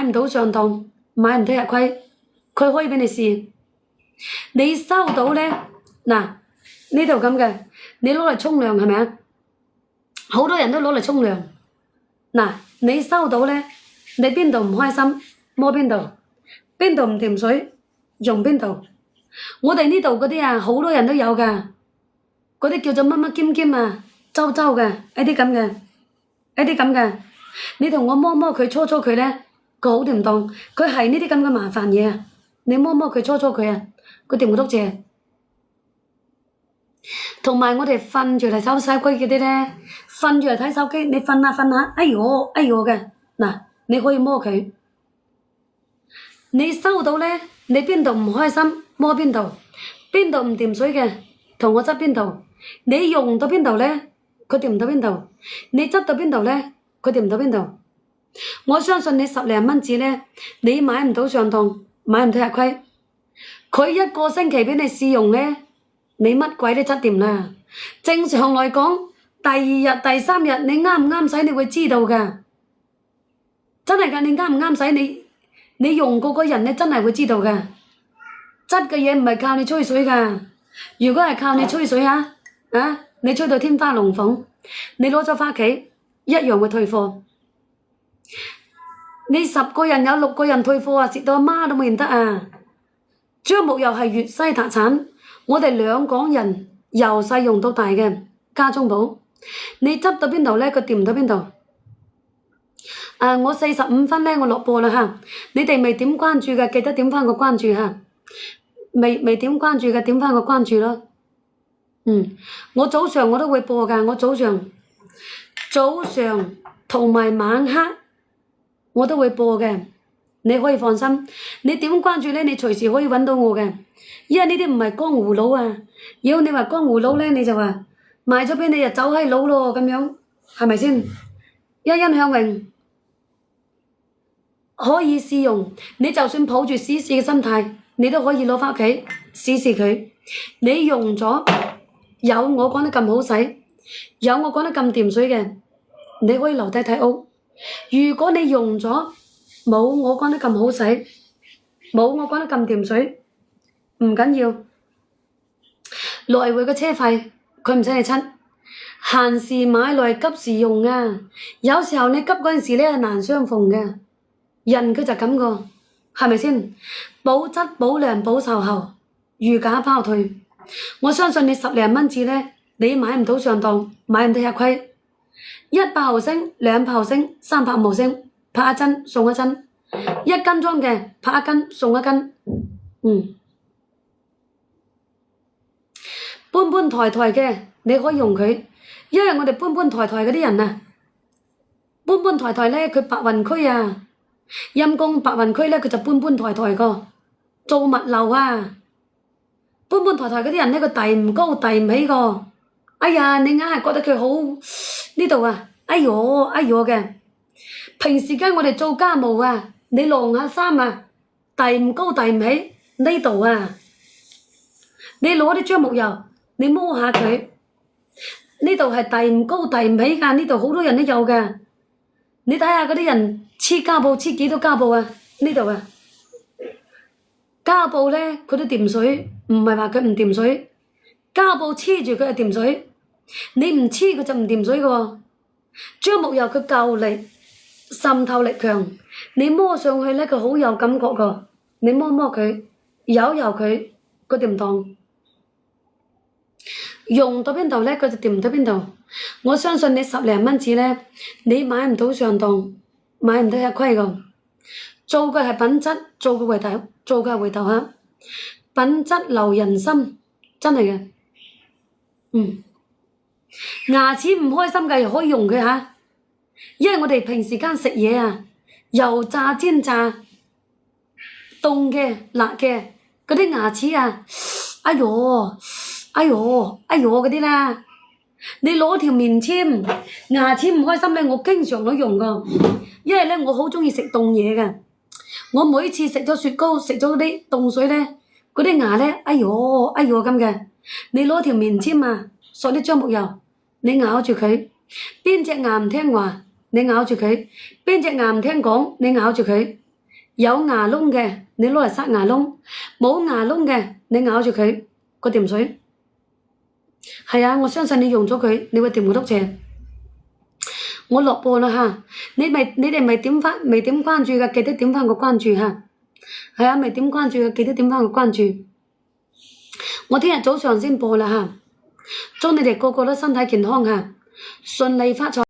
唔到上當，買唔到日虧，佢可以俾你試。你收到咧，嗱呢度咁嘅，你攞嚟沖涼係咪啊？好多人都攞嚟沖涼。嗱，你收到咧，你邊度唔開心摸邊度，邊度唔掂水用邊度。我哋呢度嗰啲啊，好多人都有㗎，嗰啲叫做乜乜兼兼啊，周周嘅一啲咁嘅，一啲咁嘅。你同我摸摸佢搓搓佢咧，佢好掂當。佢係呢啲咁嘅麻煩嘢啊，你摸摸佢搓搓佢啊，佢掂好多謝。同埋我哋瞓住嚟睇手機嗰啲咧，瞓住嚟睇手機，你瞓下瞓下，哎呦哎呦嘅，嗱你可以摸佢。你收到咧，你邊度唔開心摸邊度，邊度唔掂水嘅同我執邊度，你用到邊度咧，佢掂唔到邊度，你執到邊度咧，佢掂唔到邊度。我相信你10零蚊紙咧，你買唔到上當，買唔到日虧。佢1個星期俾你試用咧，你乜鬼都執掂啦。正常來講，第2日、第3日你啱唔啱使，你會知道㗎。真係㗎，你啱唔啱使，你用過嗰人，你真係會知道㗎。質嘅嘢唔係靠你吹水㗎。如果係靠你吹水你吹到天花龍鳳，你攞咗返屋企一樣會退貨。你10個人有6個人退貨啊，蝕到阿媽都冇認得啊！樟木油係粵西特產，我哋兩港人由細用到大嘅家中寶。你執到邊度咧，佢掂唔到邊度。我45分咧，我落播啦嚇！你哋未點關注嘅，記得點翻個關注嚇。未點關注嘅，點翻個關注咯。我早上我都會播㗎，我早上同埋晚黑我都會播嘅，你可以放心。你點關注咧，你隨時可以揾到我嘅，因為呢啲唔係江湖佬啊。如果你話江湖佬咧，你就話賣咗俾你就走閪佬咯咁樣，係咪先？欣欣向榮可以試用，你就算抱住試試嘅心態，你都可以攞返屋企試試佢。你用咗有我講得咁好使，有我講得咁掂水嘅，你可以留低睇屋。如果你用咗冇我講得咁好使，冇我講得咁掂水，唔緊要，來回嘅車費佢唔使你出，閒時買來急時用啊！有時候你急嗰陣時咧係難相逢嘅，人佢就咁個，係咪先？保質保量保售後，如假包退。我相信你10零蚊紙咧，你買唔到上當，買唔到日虧。100毫升、200毫升、300毫升，拍一針送一針，1斤裝嘅拍一斤送一斤。搬搬抬抬嘅你可以用佢，因為我哋搬搬抬抬嗰啲人啊，搬搬抬抬咧佢白雲區啊，陰公白雲區咧佢就搬搬抬抬個做物流啊，搬搬抬抬嗰啲人咧佢遞唔高遞唔起個，哎呀你硬係覺得佢好呢度啊，哎呦哎呦嘅。平時間我哋做家務啊，你晾下衫啊，遞唔高遞唔起呢度啊，你攞啲樟木油你摸下佢，呢度係遞唔高遞唔起㗎，呢度好多人都有㗎。你睇下嗰啲人黐膠布黐幾多膠布啊？呢度啊，膠布咧佢都掂水，唔係話佢唔掂水，膠布黐住佢係掂水，你唔黐佢就唔掂水㗎喎。樟木油佢夠力，滲透力強，你摸上去咧佢好有感覺㗎，你摸摸佢，揉揉佢，佢掂當。用到邊度咧，佢就掂唔到邊度。我相信你10零蚊紙咧，你買唔到上當，買唔到日虧㗎。做嘅係品質，做嘅係回頭客，品質留人心，真係嘅。牙齒唔開心嘅又可以用佢嚇，因為我哋平時間食嘢啊，油炸煎炸、凍嘅、辣嘅嗰啲牙齒啊，哎呦嗰啲啦，你攞條棉籤，牙齒唔開心咧，我經常都用㗎，因為咧我好鍾意食凍嘢㗎，我每次食咗雪糕，食咗嗰啲凍水咧，嗰啲牙咧，哎呦咁嘅，你攞條棉籤啊，索啲樟木油，你咬住佢，邊隻牙唔聽話，你咬住佢；邊隻牙唔聽講，你咬住佢，有牙窿嘅你攞嚟塞牙窿，冇牙窿嘅你咬住佢個掂水。係啊，我相信你用咗佢，你會掂好多謝。我落播啦嚇，你哋未點關注嘅，記得點翻個關注嚇。係啊，未點關注嘅記得點翻個關注。我聽日早上先播啦嚇，祝你哋個個都身體健康嚇，順利發財。